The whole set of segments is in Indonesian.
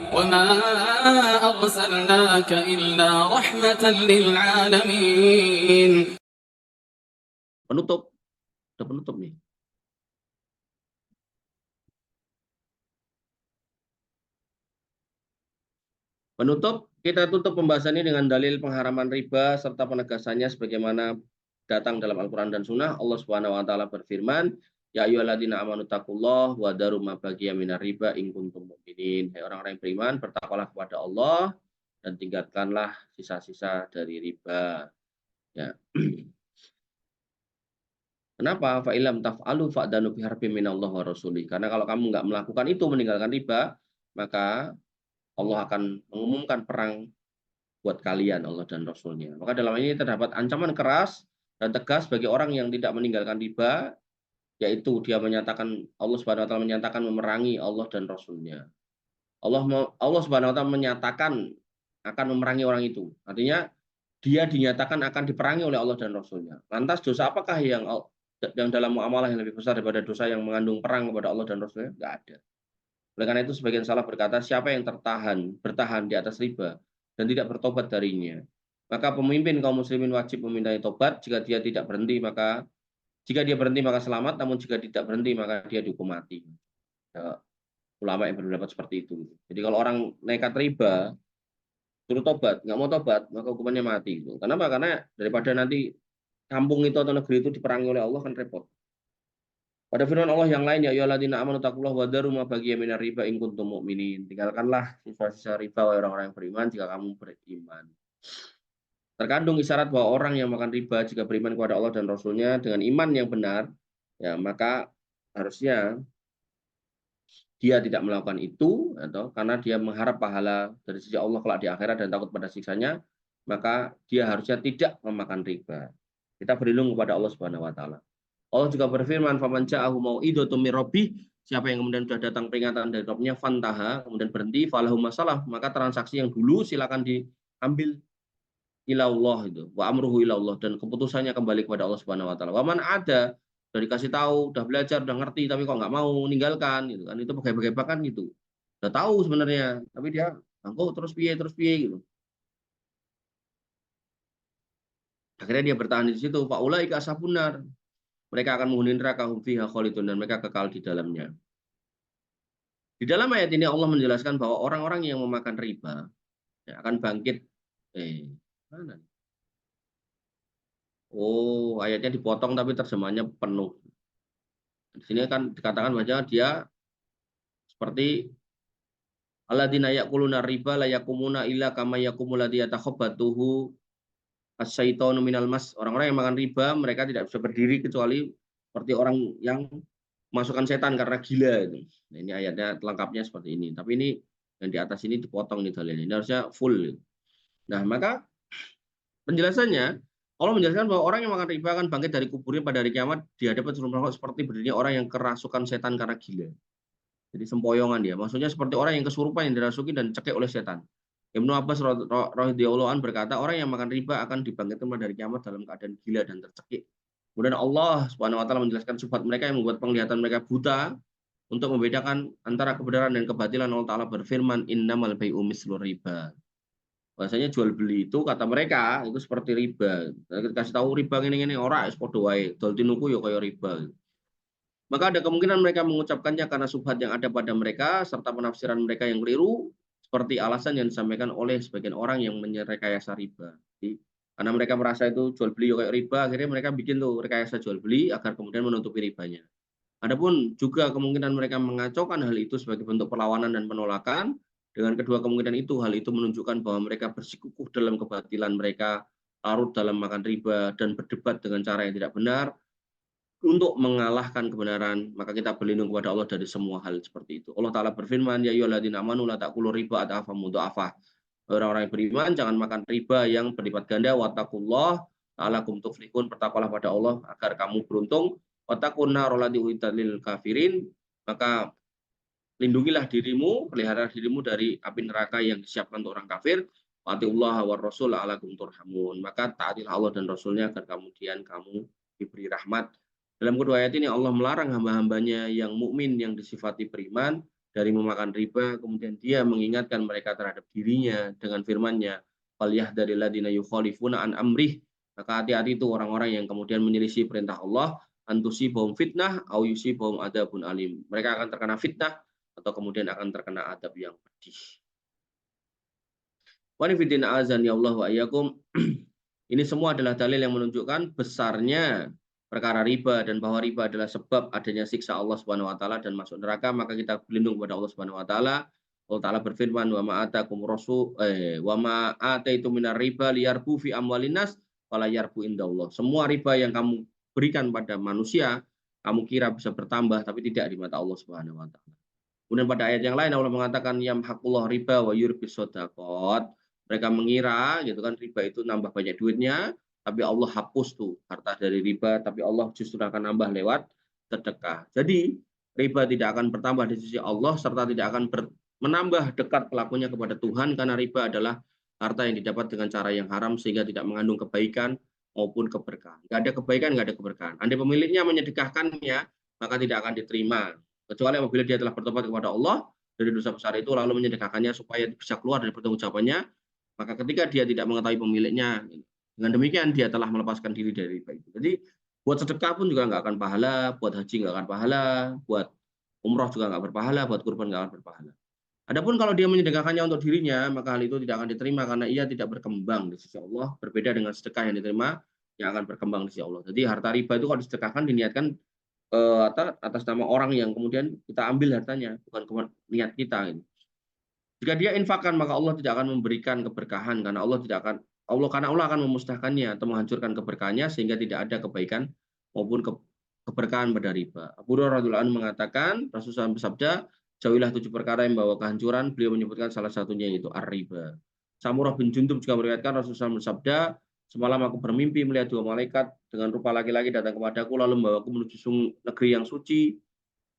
وما أرسلناك إلا رحمة للعالمين. Penutup, udah penutup nih. Penutup, kita tutup pembahasan ini dengan dalil pengharaman riba serta penegasannya sebagaimana datang dalam Al-Quran dan Sunnah. Allah Subhanahu wa Ta'ala berfirman, Ya ayyuhalladzina amanu taqullah wa daru ma baqiya minar riba in kuntum mu'minin. Hai orang-orang yang beriman, bertakwalah kepada Allah dan tinggalkanlah sisa-sisa dari riba. Ya. Kenapa? Fa'ilam taf'alu fa'danu biharbim minallah wa rasulih. Karena kalau kamu nggak melakukan itu, meninggalkan riba, maka Allah akan mengumumkan perang buat kalian, Allah dan Rasulnya. Maka dalam ini terdapat ancaman keras dan tegas bagi orang yang tidak meninggalkan riba, yaitu dia menyatakan, Allah Subhanahu wa Ta'ala menyatakan memerangi Allah dan Rasulnya. Allah Subhanahu wa Ta'ala menyatakan akan memerangi orang itu. Artinya dia dinyatakan akan diperangi oleh Allah dan Rasulnya. Lantas dosa apakah yang dalam muamalah yang lebih besar daripada dosa yang mengandung perang kepada Allah dan Rasulnya? Nggak ada. Oleh karena itu sebagian salaf berkata, siapa yang bertahan di atas riba dan tidak bertobat darinya, maka pemimpin kaum muslimin wajib memintai tobat. Jika dia berhenti maka selamat, namun jika tidak berhenti maka dia dihukum mati. Ya, ulama yang berpendapat seperti itu. Jadi kalau orang nekat riba, suruh tobat, nggak mau tobat, maka hukumannya mati. Kenapa? Karena daripada nanti kampung itu atau negeri itu diperangi oleh Allah kan repot. Pada firman Allah yang lain, ya ayyuhalladzina amanu taqullaha wa dharu ma baqiya minar riba in kuntum mu'minin. Tinggalkanlah sisa-sisa riba wahai orang-orang yang beriman jika kamu beriman. Terkandung isyarat bahwa orang yang makan riba jika beriman kepada Allah dan Rasulnya dengan iman yang benar, ya maka harusnya dia tidak melakukan itu, atau karena dia mengharap pahala dari sisi Allah kelak di akhirat dan takut pada siksanya, maka dia harusnya tidak memakan riba. Kita berlindung kepada Allah Subhanahu wa Ta'ala. Allah juga berfirman, "Faman ja'ahu mau'idhatun mir rabbih", siapa yang kemudian sudah datang peringatan dari Rabb-nya, fantaha, kemudian berhenti, falahu masalah, maka transaksi yang dulu silakan diambil ilallah itu, wa amruhu ilallah, dan keputusannya kembali kepada Allah Subhanahu wa Ta'ala. Waman ada, sudah dikasih tahu, sudah belajar, sudah ngerti, tapi kok nggak mau meninggalkan, gitu kan, itu pakai kan gitu. Sudah tahu sebenarnya, tapi dia angkuh terus piye gitu. Akhirnya dia bertahan di situ, faulaika ashabunar. Mereka akan menghuni neraka hum fiha khalidun, dan mereka kekal di dalamnya. Di dalam ayat ini Allah menjelaskan bahwa orang-orang yang memakan riba ya, akan bangkit. Mana? Oh, ayatnya dipotong tapi terjemahannya penuh. Di sini kan dikatakan bahwa dia seperti alladzina ya'kuluna riba la yakumuna illa kama yakumul ladzi yatakhabbathuhu asyaitonu minal mas. Orang-orang yang makan riba mereka tidak bisa berdiri kecuali seperti orang yang masukkan setan karena gila itu. Nah, ini ayatnya lengkapnya seperti ini. Tapi ini yang di atas ini dipotong nih dalilnya. Ini harusnya full. Nah, maka penjelasannya Allah menjelaskan bahwa orang yang makan riba akan bangkit dari kuburnya pada hari kiamat di hadapan seluruh makhluk seperti berdirinya orang yang kerasukan setan karena gila. Jadi sempoyongan dia. Maksudnya seperti orang yang kesurupan yang dirasuki dan cekik oleh setan. Ibnu Abbas radhiyallahu anhu berkata, orang yang makan riba akan dibangkitkan pada hari kiamat dalam keadaan gila dan tercekik. Kemudian Allah Subhanahu wa Ta'ala menjelaskan sifat mereka yang membuat penglihatan mereka buta untuk membedakan antara kebenaran dan kebatilan. Allah Ta'ala berfirman, innamal bai'u mislur riba. Bahasanya jual beli itu kata mereka itu seperti riba. Kasih tahu riba ini ora es padha wae. Dol tinuku ya kaya riba. Maka ada kemungkinan mereka mengucapkannya karena subhat yang ada pada mereka serta penafsiran mereka yang keliru seperti alasan yang disampaikan oleh sebagian orang yang merekayasa riba. Jadi, karena mereka merasa itu jual beli kayak riba, akhirnya mereka bikin tuh rekayasa jual beli agar kemudian menutupi ribanya. Adapun juga kemungkinan mereka mengacaukan hal itu sebagai bentuk perlawanan dan penolakan. Dengan kedua kemungkinan itu, hal itu menunjukkan bahwa mereka bersikukuh dalam kebatilan mereka, larut dalam makan riba, dan berdebat dengan cara yang tidak benar untuk mengalahkan kebenaran. Maka kita berlindung kepada Allah dari semua hal seperti itu. Allah Ta'ala berfirman, ya ayyuhalladzina amanu la ta'kulu riba adhafan mudha'afah. Orang-orang yang beriman jangan makan riba yang berlipat ganda. Wattaqullah la'allakum tuflihun. Bertakwalah pada Allah agar kamu beruntung. Wattaqun nar allati u'iddat lil kafirin. Maka lindungilah dirimu, pelihara dirimu dari api neraka yang disiapkan untuk orang kafir. Atiullah wa rasul la'allakum turhamun. Maka taatilah Allah dan Rasulnya agar kemudian kamu diberi rahmat. Dalam kedua ayat ini Allah melarang hamba-hambanya yang mukmin yang disifati beriman dari memakan riba, kemudian dia mengingatkan mereka terhadap dirinya dengan firman-Nya, "Falyahdharil ladzina yukhalifuna an amrih." Maka hati-hati itu orang-orang yang kemudian menyelisih perintah Allah, antusibahum fitnah au yusibahum adzabun alim. Mereka akan terkena fitnah atau kemudian akan terkena adab yang pedih. Wa nifidin azan ya Allah wa iyyakum. Ini semua adalah dalil yang menunjukkan besarnya perkara riba dan bahwa riba adalah sebab adanya siksa Allah Subhanahu wa taala dan masuk neraka, maka kita berlindung kepada Allah Subhanahu wa taala. Allah taala berfirman, "Wa ma atakum rasul wa ma ataitum minar riba liyarbu fi amwalin nas wala yarbu indallah." Semua riba yang kamu berikan pada manusia, kamu kira bisa bertambah tapi tidak di mata Allah Subhanahu wa taala. Kemudian pada ayat yang lain Allah mengatakan yamhaqullah riba wa yurbis shadaqat. Mereka mengira gitu kan riba itu nambah banyak duitnya, tapi Allah hapus tuh harta dari riba, tapi Allah justru akan nambah lewat sedekah. Jadi riba tidak akan bertambah di sisi Allah serta tidak akan menambah dekat pelakunya kepada Tuhan karena riba adalah harta yang didapat dengan cara yang haram sehingga tidak mengandung kebaikan maupun keberkahan. Nggak ada kebaikan, nggak ada keberkahan. Andai pemiliknya menyedekahkannya, maka tidak akan diterima. Kecuali apabila dia telah bertobat kepada Allah dari dosa besar itu lalu menyedekahkannya supaya bisa keluar dari pertanggungjawabannya, maka ketika dia tidak mengetahui pemiliknya, dengan demikian dia telah melepaskan diri dari riba itu. Jadi buat sedekah pun juga nggak akan pahala, buat haji nggak akan pahala, buat umroh juga nggak berpahala, buat kurban nggak akan berpahala. Adapun kalau dia menyedekahkannya untuk dirinya, maka hal itu tidak akan diterima karena ia tidak berkembang di sisi Allah, berbeda dengan sedekah yang diterima yang akan berkembang di sisi Allah. Jadi harta riba itu kalau disedekahkan diniatkan atas nama orang yang kemudian kita ambil hartanya, bukan niat kita. Gitu. Jika dia infakkan maka Allah tidak akan memberikan keberkahan karena Allah akan memusnahkannya atau menghancurkan keberkahannya sehingga tidak ada kebaikan maupun keberkahan pada riba. Abu Hurairah radhiyallahu anhu mengatakan Rasulullah bersabda, jauhilah 7 perkara yang membawa kehancuran. Beliau menyebutkan salah satunya yaitu ar-riba. Samurah bin Jundub juga meriwayatkan Rasulullah bersabda, semalam aku bermimpi melihat 2 malaikat dengan rupa laki-laki datang kepadaku lalu membawaku menuju negeri yang suci,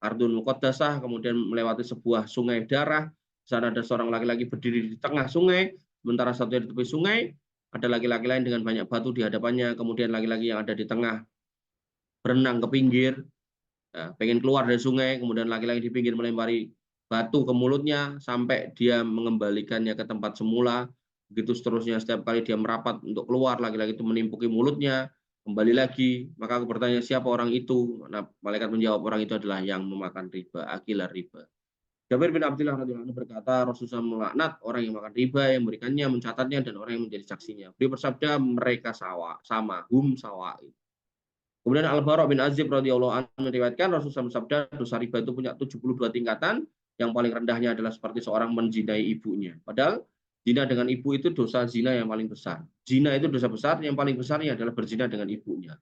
Ardun Muqaddasah, kemudian melewati sebuah sungai darah. Di sana ada seorang laki-laki berdiri di tengah sungai, sementara satunya di tepi sungai, ada laki-laki lain dengan banyak batu di hadapannya, kemudian laki-laki yang ada di tengah berenang ke pinggir, pengen keluar dari sungai, kemudian laki-laki di pinggir melempari batu ke mulutnya, sampai dia mengembalikannya ke tempat semula, begitu seterusnya setiap kali dia merapat untuk keluar, laki-laki itu menimpuki mulutnya, kembali lagi, maka aku bertanya siapa orang itu? Nah, malaikat menjawab orang itu adalah yang memakan riba, akilah riba. Jabir bin Abdullah radhiyallahu anhu berkata, Rasulullah melaknat orang yang makan riba, yang memberikannya, mencatatnya, dan orang yang menjadi saksinya. Beliau bersabda, mereka sama, sawa. Kemudian Al-Bara' bin Azib radhiyallahu anhu meriwayatkan Rasulullah bersabda, dosa riba itu punya 72 tingkatan, yang paling rendahnya adalah seperti seorang menzinai ibunya. Padahal zina dengan ibu itu dosa zina yang paling besar. Zina itu dosa besar, yang paling besarnya adalah berzina dengan ibunya.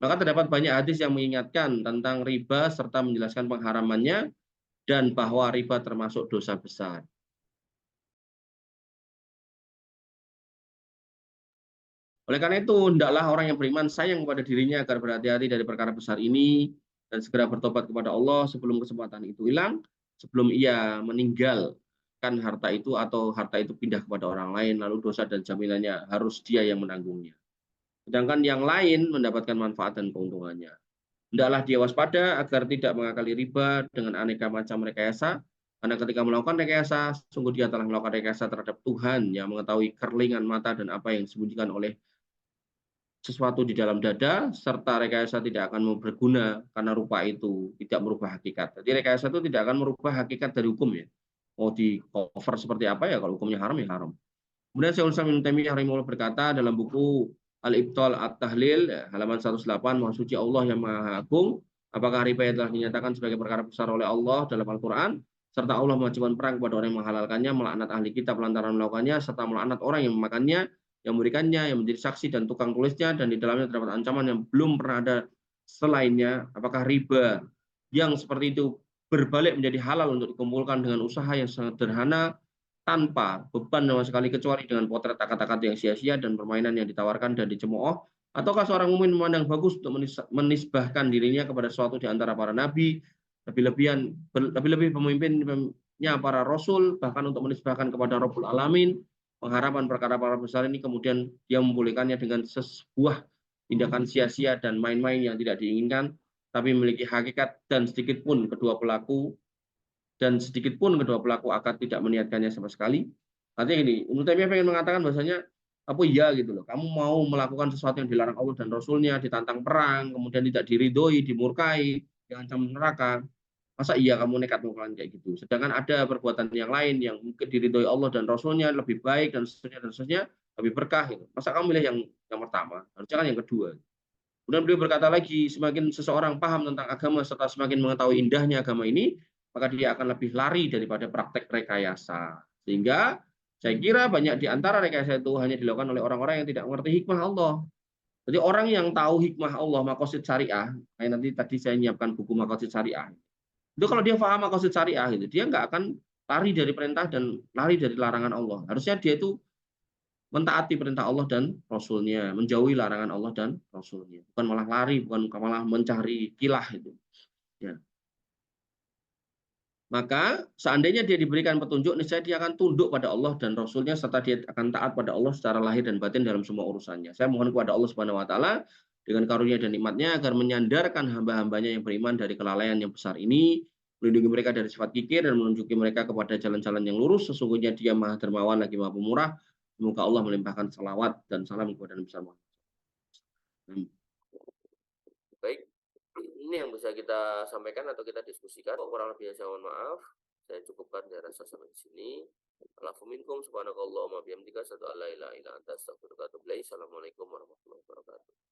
Maka terdapat banyak hadis yang mengingatkan tentang riba serta menjelaskan pengharamannya dan bahwa riba termasuk dosa besar. Oleh karena itu, hendaklah orang yang beriman sayang kepada dirinya agar berhati-hati dari perkara besar ini dan segera bertobat kepada Allah sebelum kesempatan itu hilang, sebelum ia meninggalkan harta itu atau harta itu pindah kepada orang lain, lalu dosa dan jaminannya harus dia yang menanggungnya. Sedangkan yang lain mendapatkan manfaat dan keuntungannya. Hendaklah dia waspada agar tidak mengakali riba dengan aneka macam rekayasa, karena ketika melakukan rekayasa, sungguh dia telah melakukan rekayasa terhadap Tuhan yang mengetahui kerlingan mata dan apa yang disembunyikan oleh sesuatu di dalam dada, serta rekayasa tidak akan berguna karena rupa itu tidak merubah hakikat. Jadi rekayasa itu tidak akan merubah hakikat dari hukum ya. Mau di cover seperti apa ya, kalau hukumnya haram ya haram. Kemudian Syekhul Islam Ibnu Taimiyah rahimahullah berkata dalam buku Al-Ibtal At-Tahlil halaman 108, Maha Suci Allah yang Maha Agung, apakah riba yang telah dinyatakan sebagai perkara besar oleh Allah dalam Al-Qur'an, serta Allah mewajibkan perang kepada orang yang menghalalkannya, melaknat ahli kitab lantaran melakukannya, serta melaknat orang yang memakannya, yang memberikannya, yang menjadi saksi dan tukang tulisnya, dan di dalamnya terdapat ancaman yang belum pernah ada selainnya. Apakah riba yang seperti itu berbalik menjadi halal untuk dikumpulkan dengan usaha yang sangat sederhana, tanpa beban sama sekali kecuali dengan potret kata-kata yang sia-sia dan permainan yang ditawarkan dan dicemooh, ataukah seorang mukmin memandang bagus untuk menisbahkan dirinya kepada suatu di antara para nabi, lebih pemimpinnya para rasul, bahkan untuk menisbahkan kepada Rabbul Alamin, pengharapan perkara-perkara besar ini kemudian dia membolehkannya dengan sebuah tindakan sia-sia dan main-main yang tidak diinginkan, tapi memiliki hakikat dan sedikit pun kedua pelaku dan sedikit pun kedua pelaku akad tidak meniatkannya sama sekali. Artinya gini, Ibnu Taimiyah pengen mengatakan bahwasanya apa iya gitu loh. Kamu mau melakukan sesuatu yang dilarang Allah dan Rasulnya, ditantang perang, kemudian tidak diridhoi, dimurkai, diancam neraka. Masa iya kamu nekat melakukan kayak gitu? Sedangkan ada perbuatan yang lain yang mungkin diridhoi Allah dan Rasulnya lebih baik dan seterusnya lebih berkah gitu. Masa kamu milih yang pertama? Harusnya kan yang kedua. Kemudian beliau berkata lagi, semakin seseorang paham tentang agama serta semakin mengetahui indahnya agama ini, maka dia akan lebih lari daripada praktek rekayasa. Sehingga saya kira banyak di antara rekayasa itu hanya dilakukan oleh orang-orang yang tidak mengerti hikmah Allah. Jadi orang yang tahu hikmah Allah, makosid syariah, kayak nanti tadi saya menyiapkan buku makosid syariah. Itu kalau dia paham makosid syariah, itu dia nggak akan lari dari perintah dan lari dari larangan Allah. Harusnya dia itu mentaati perintah Allah dan Rasulnya, menjauhi larangan Allah dan Rasulnya. Bukan malah lari, bukan malah mencari kilah itu. Ya. Maka seandainya dia diberikan petunjuk, niscaya dia akan tunduk pada Allah dan Rasulnya, serta dia akan taat pada Allah secara lahir dan batin dalam semua urusannya. Saya mohon kepada Allah Subhanahu Wa Taala dengan karunia dan nikmatnya agar menyandarkan hamba-hambanya yang beriman dari kelalaian yang besar ini, melindungi mereka dari sifat kikir dan menunjuki mereka kepada jalan-jalan yang lurus. Sesungguhnya Dia Maha Dermawan lagi Maha Pemurah. Semoga Allah melimpahkan salawat dan salam kepada Nabi Muhammad. Baik, ini yang bisa kita sampaikan atau kita diskusikan. Kurang lebihnya saya mohon maaf. Saya cukupkan, saya rasa sampai di sini. Alafu minkum subhanakallahumma bihamdika asyhadu an la ilaha illa anta astaghfiruka wa atubu ilaik. Assalamualaikum warahmatullahi wabarakatuh.